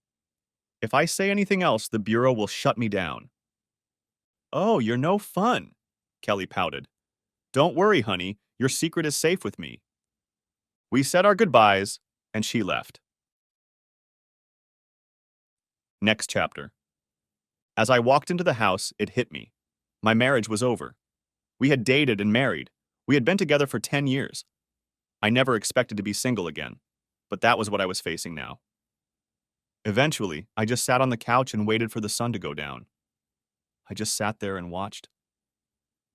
If I say anything else, the Bureau will shut me down. Oh, you're no fun, Kelly pouted. Don't worry, honey, your secret is safe with me. We said our goodbyes, and she left. Next chapter. As I walked into the house, it hit me. My marriage was over. We had dated and married. We had been together for 10 years. I never expected to be single again, but that was what I was facing now. Eventually, I just sat on the couch and waited for the sun to go down. I just sat there and watched.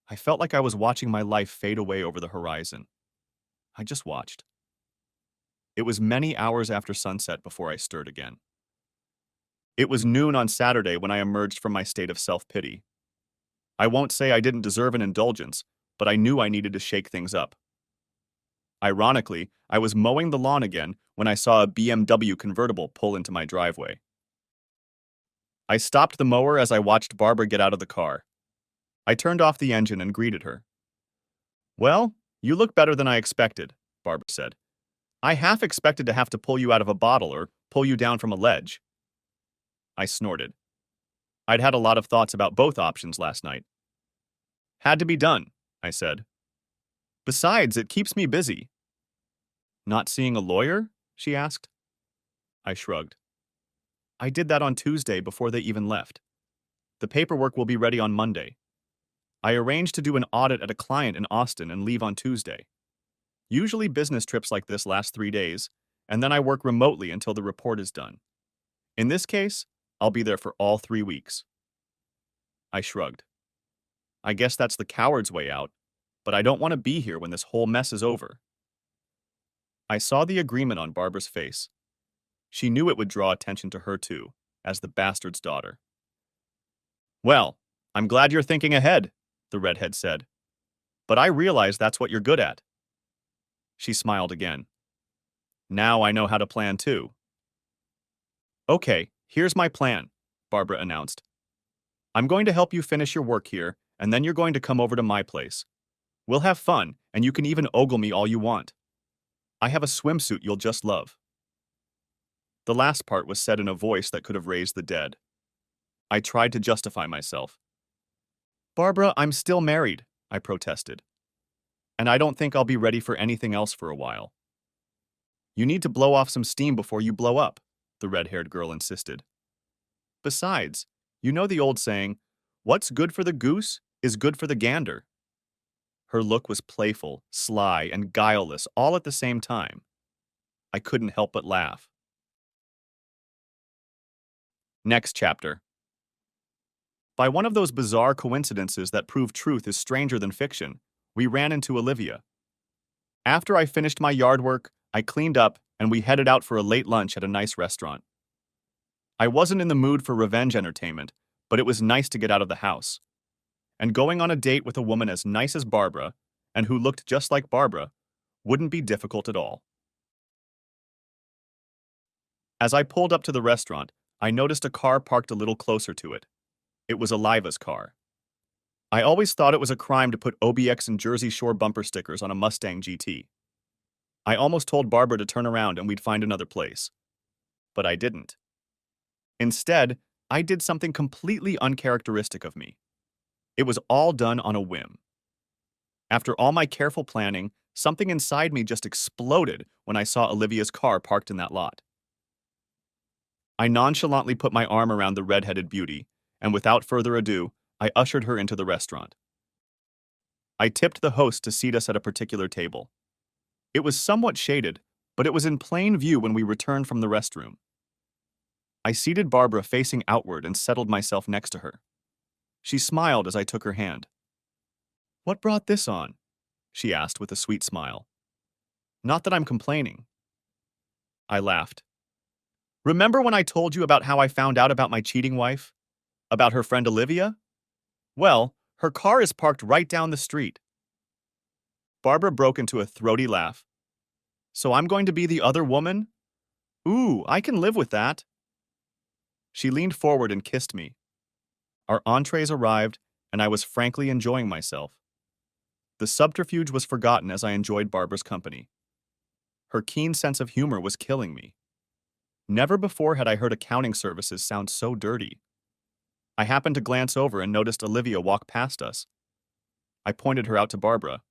I felt like I was watching my life fade away over the horizon. I just watched. It was many hours after sunset before I stirred again. It was noon on Saturday when I emerged from my state of self-pity. I won't say I didn't deserve an indulgence, but I knew I needed to shake things up. Ironically, I was mowing the lawn again when I saw a BMW convertible pull into my driveway. I stopped the mower as I watched Barbara get out of the car. I turned off the engine and greeted her. Well, you look better than I expected, Barbara said. I half expected to have to pull you out of a bottle or pull you down from a ledge. I snorted. I'd had a lot of thoughts about both options last night. Had to be done, I said. Besides, it keeps me busy. Not seeing a lawyer? She asked. I shrugged. I did that on Tuesday before they even left. The paperwork will be ready on Monday. I arranged to do an audit at a client in Austin and leave on Tuesday. Usually business trips like this last 3 days, and then I work remotely until the report is done. In this case, I'll be there for all 3 weeks. I shrugged. I guess that's the coward's way out, but I don't want to be here when this whole mess is over. I saw the agreement on Barbara's face. She knew it would draw attention to her too, as the bastard's daughter. Well, I'm glad you're thinking ahead, the redhead said. But I realize that's what you're good at. She smiled again. Now I know how to plan too. Okay, here's my plan, Barbara announced. I'm going to help you finish your work here, and then you're going to come over to my place. We'll have fun, and you can even ogle me all you want. I have a swimsuit you'll just love. The last part was said in a voice that could have raised the dead. I tried to justify myself. Barbara, I'm still married, I protested. And I don't think I'll be ready for anything else for a while. You need to blow off some steam before you blow up, the red-haired girl insisted. Besides, you know the old saying, what's good for the goose is good for the gander. Her look was playful, sly, and guileless all at the same time. I couldn't help but laugh. Next chapter. By one of those bizarre coincidences that prove truth is stranger than fiction, we ran into Olivia. After I finished my yard work, I cleaned up and we headed out for a late lunch at a nice restaurant. I wasn't in the mood for revenge entertainment, but it was nice to get out of the house. And going on a date with a woman as nice as Barbara, and who looked just like Barbara, wouldn't be difficult at all. As I pulled up to the restaurant, I noticed a car parked a little closer to it. It was Aliva's car. I always thought it was a crime to put OBX and Jersey Shore bumper stickers on a Mustang GT. I almost told Barbara to turn around and we'd find another place. But I didn't. Instead, I did something completely uncharacteristic of me. It was all done on a whim. After all my careful planning, something inside me just exploded when I saw Olivia's car parked in that lot. I nonchalantly put my arm around the red-headed beauty, and without further ado, I ushered her into the restaurant. I tipped the host to seat us at a particular table. It was somewhat shaded, but it was in plain view when we returned from the restroom. I seated Barbara facing outward and settled myself next to her. She smiled as I took her hand. What brought this on? She asked with a sweet smile. Not that I'm complaining. I laughed. Remember when I told you about how I found out about my cheating wife? About her friend Olivia? Well, her car is parked right down the street. Barbara broke into a throaty laugh. So I'm going to be the other woman? Ooh, I can live with that. She leaned forward and kissed me. Our entrees arrived, and I was frankly enjoying myself. The subterfuge was forgotten as I enjoyed Barbara's company. Her keen sense of humor was killing me. Never before had I heard accounting services sound so dirty. I happened to glance over and noticed Olivia walk past us. I pointed her out to Barbara.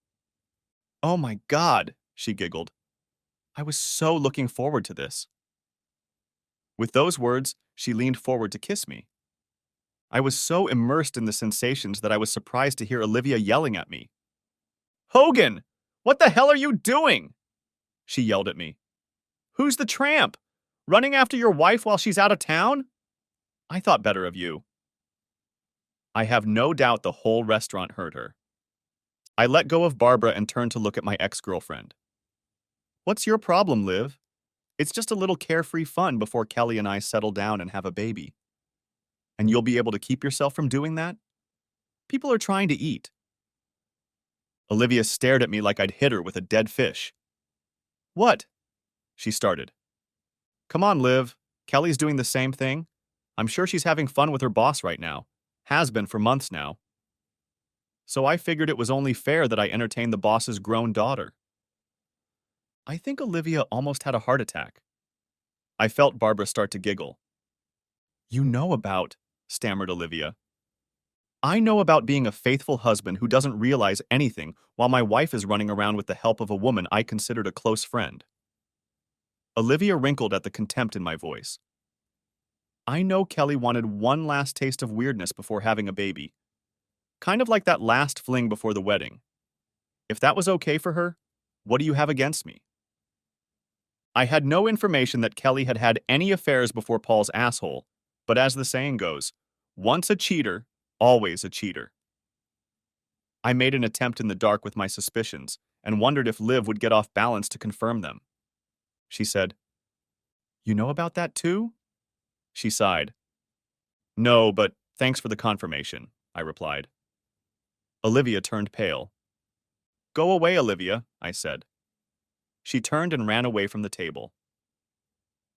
"Oh my God," she giggled. "I was so looking forward to this." With those words, she leaned forward to kiss me. I was so immersed in the sensations that I was surprised to hear Olivia yelling at me. "Hogan, what the hell are you doing?" she yelled at me. "Who's the tramp? Running after your wife while she's out of town? I thought better of you." I have no doubt the whole restaurant heard her. I let go of Barbara and turned to look at my ex-girlfriend. "What's your problem, Liv? It's just a little carefree fun before Kelly and I settle down and have a baby. And you'll be able to keep yourself from doing that? People are trying to eat." Olivia stared at me like I'd hit her with a dead fish. "What?" she started. "Come on, Liv. Kelly's doing the same thing. I'm sure she's having fun with her boss right now. Has been for months now. So I figured it was only fair that I entertain the boss's grown daughter." I think Olivia almost had a heart attack. I felt Barbara start to giggle. "You know about," stammered Olivia. "I know about being a faithful husband who doesn't realize anything while my wife is running around with the help of a woman I considered a close friend." Olivia wrinkled at the contempt in my voice. "I know Kelly wanted one last taste of weirdness before having a baby. Kind of like that last fling before the wedding. If that was okay for her, what do you have against me?" I had no information that Kelly had had any affairs before Paul's asshole, but as the saying goes, once a cheater, always a cheater. I made an attempt in the dark with my suspicions and wondered if Liv would get off balance to confirm them. She said, "You know about that too?" She sighed. "No, but thanks for the confirmation," I replied. Olivia turned pale. "Go away, Olivia," I said. She turned and ran away from the table.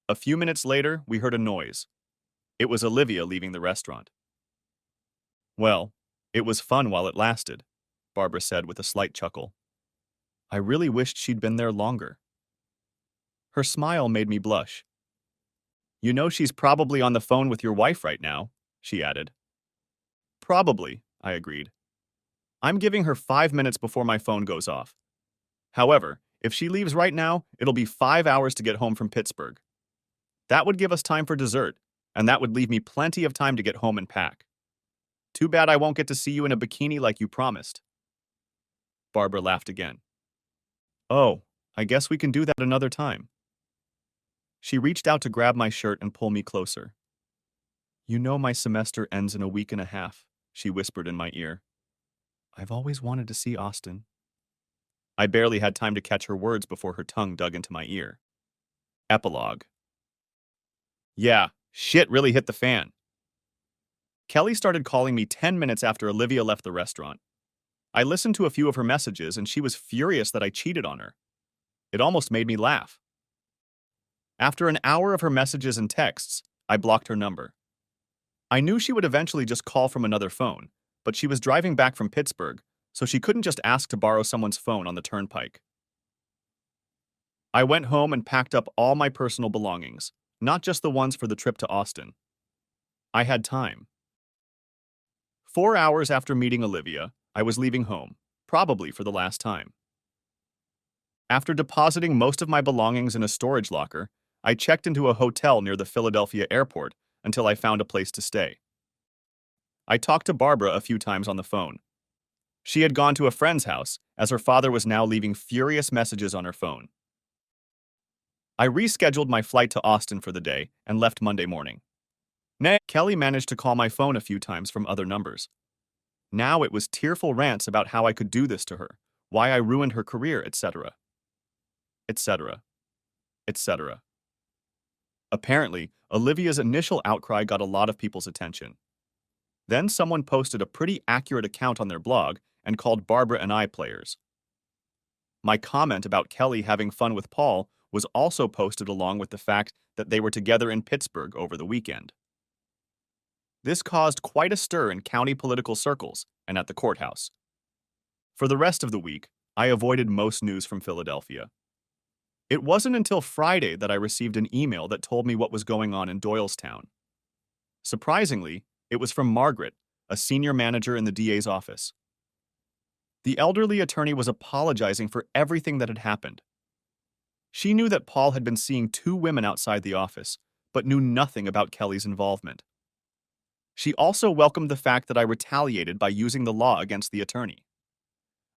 A few minutes later, we heard a noise. It was Olivia leaving the restaurant. "Well, it was fun while it lasted," Barbara said with a slight chuckle. "I really wished she'd been there longer." Her smile made me blush. "You know she's probably on the phone with your wife right now," she added. "Probably," I agreed. "I'm giving her 5 minutes before my phone goes off. However, if she leaves right now, it'll be 5 hours to get home from Pittsburgh. That would give us time for dessert, and that would leave me plenty of time to get home and pack. Too bad I won't get to see you in a bikini like you promised." Barbara laughed again. "Oh, I guess we can do that another time." She reached out to grab my shirt and pull me closer. "You know my semester ends in a week and a half," she whispered in my ear. "I've always wanted to see Austin." I barely had time to catch her words before her tongue dug into my ear. Epilogue. Yeah, shit really hit the fan. Kelly started calling me 10 minutes after Olivia left the restaurant. I listened to a few of her messages and she was furious that I cheated on her. It almost made me laugh. After an hour of her messages and texts, I blocked her number. I knew she would eventually just call from another phone, but she was driving back from Pittsburgh, so she couldn't just ask to borrow someone's phone on the turnpike. I went home and packed up all my personal belongings, not just the ones for the trip to Austin. I had time. 4 hours after meeting Olivia, I was leaving home, probably for the last time. After depositing most of my belongings in a storage locker, I checked into a hotel near the Philadelphia airport until I found a place to stay. I talked to Barbara a few times on the phone. She had gone to a friend's house, as her father was now leaving furious messages on her phone. I rescheduled my flight to Austin for the day and left Monday morning. Kelly managed to call my phone a few times from other numbers. Now it was tearful rants about how I could do this to her, why I ruined her career, etc. etc. etc. Apparently, Olivia's initial outcry got a lot of people's attention. Then someone posted a pretty accurate account on their blog and called Barbara and I players. My comment about Kelly having fun with Paul was also posted along with the fact that they were together in Pittsburgh over the weekend. This caused quite a stir in county political circles and at the courthouse. For the rest of the week, I avoided most news from Philadelphia. It wasn't until Friday that I received an email that told me what was going on in Doylestown. Surprisingly, it was from Margaret, a senior manager in the DA's office. The elderly attorney was apologizing for everything that had happened. She knew that Paul had been seeing two women outside the office, but knew nothing about Kelly's involvement. She also welcomed the fact that I retaliated by using the law against the attorney.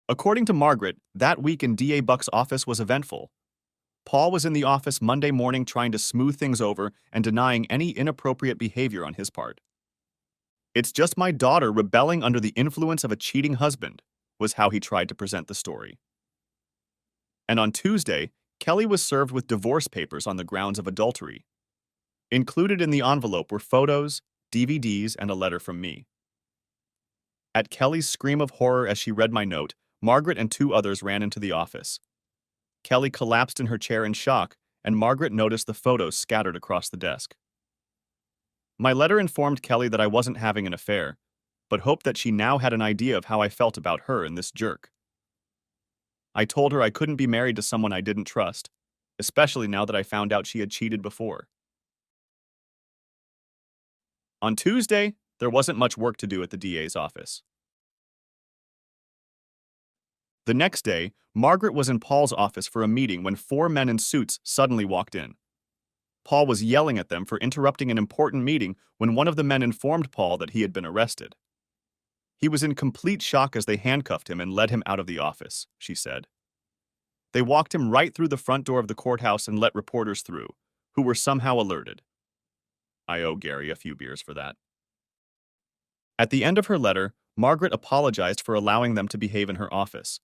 According to Margaret, that week in DA Buck's office was eventful. Paul was in the office Monday morning trying to smooth things over and denying any inappropriate behavior on his part. "It's just my daughter rebelling under the influence of a cheating husband," was how he tried to present the story. And on Tuesday, Kelly was served with divorce papers on the grounds of adultery. Included in the envelope were photos, DVDs, and a letter from me. At Kelly's scream of horror as she read my note, Margaret and two others ran into the office. Kelly collapsed in her chair in shock, and Margaret noticed the photos scattered across the desk. My letter informed Kelly that I wasn't having an affair, but hoped that she now had an idea of how I felt about her and this jerk. I told her I couldn't be married to someone I didn't trust, especially now that I found out she had cheated before. On Tuesday, there wasn't much work to do at the DA's office. The next day, Margaret was in Paul's office for a meeting when four men in suits suddenly walked in. Paul was yelling at them for interrupting an important meeting when one of the men informed Paul that he had been arrested. He was in complete shock as they handcuffed him and led him out of the office, she said. They walked him right through the front door of the courthouse and let reporters through, who were somehow alerted. I owe Gary a few beers for that. At the end of her letter, Margaret apologized for allowing them to behave in her office.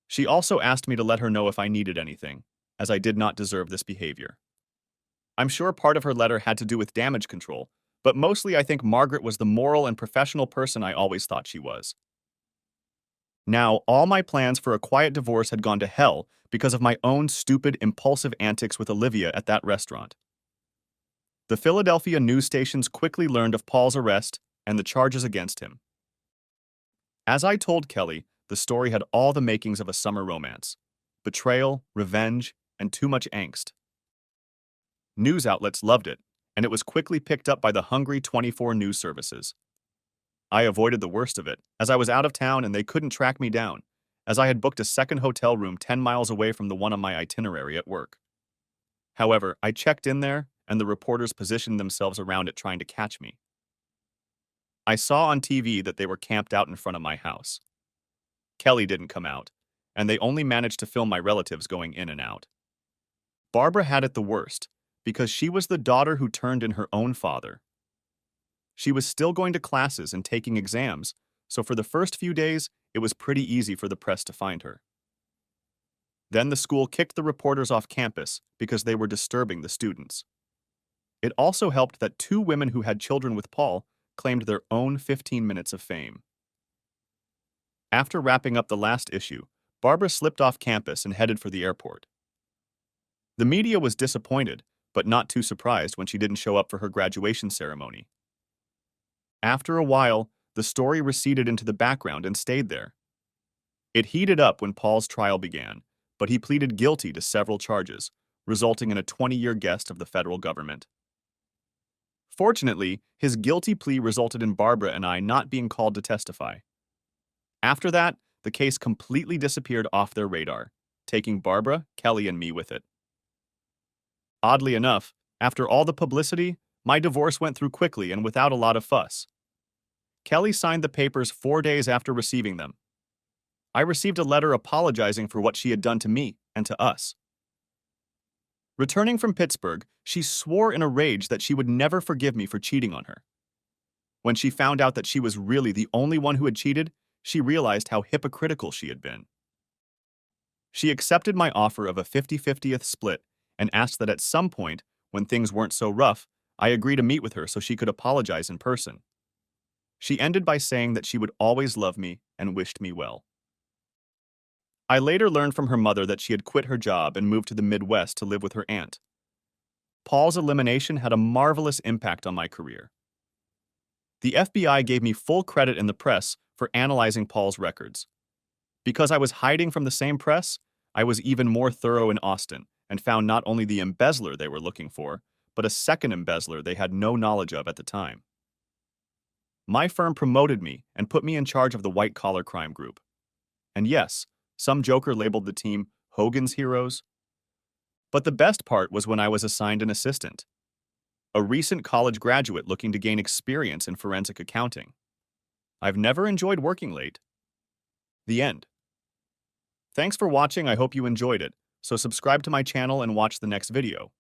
She also asked me to let her know if I needed anything, as I did not deserve this behavior. I'm sure part of her letter had to do with damage control, but mostly I think Margaret was the moral and professional person I always thought she was. Now, all my plans for a quiet divorce had gone to hell because of my own stupid, impulsive antics with Olivia at that restaurant. The Philadelphia news stations quickly learned of Paul's arrest and the charges against him. As I told Kelly, the story had all the makings of a summer romance: betrayal, revenge, and too much angst. News outlets loved it, and it was quickly picked up by the hungry 24 news services. I avoided the worst of it, as I was out of town and they couldn't track me down, as I had booked a second hotel room 10 miles away from the one on my itinerary at work. However, I checked in there, and the reporters positioned themselves around it trying to catch me. I saw on TV that they were camped out in front of my house. Kelly didn't come out, and they only managed to film my relatives going in and out. Barbara had it the worst, because she was the daughter who turned in her own father. She was still going to classes and taking exams, so for the first few days, it was pretty easy for the press to find her. Then the school kicked the reporters off campus because they were disturbing the students. It also helped that two women who had children with Paul claimed their own 15 minutes of fame. After wrapping up the last issue, Barbara slipped off campus and headed for the airport. The media was disappointed, but not too surprised when she didn't show up for her graduation ceremony. After a while, the story receded into the background and stayed there. It heated up when Paul's trial began, but he pleaded guilty to several charges, resulting in a 20-year guest of the federal government. Fortunately, his guilty plea resulted in Barbara and I not being called to testify. After that, the case completely disappeared off their radar, taking Barbara, Kelly, and me with it. Oddly enough, after all the publicity, my divorce went through quickly and without a lot of fuss. Kelly signed the papers 4 days after receiving them. I received a letter apologizing for what she had done to me and to us. Returning from Pittsburgh, she swore in a rage that she would never forgive me for cheating on her. When she found out that she was really the only one who had cheated, she realized how hypocritical she had been. She accepted my offer of a 50-50th split and asked that at some point, when things weren't so rough, I agree to meet with her so she could apologize in person. She ended by saying that she would always love me and wished me well. I later learned from her mother that she had quit her job and moved to the Midwest to live with her aunt. Paul's elimination had a marvelous impact on my career. The FBI gave me full credit in the press for analyzing Paul's records. Because I was hiding from the same press, I was even more thorough in Austin and found not only the embezzler they were looking for, but a second embezzler they had no knowledge of at the time. My firm promoted me and put me in charge of the white-collar crime group. And yes, some joker labeled the team Hogan's Heroes. But the best part was when I was assigned an assistant, a recent college graduate looking to gain experience in forensic accounting. I've never enjoyed working late. The end. Thanks for watching. I hope you enjoyed it. So subscribe to my channel and watch the next video.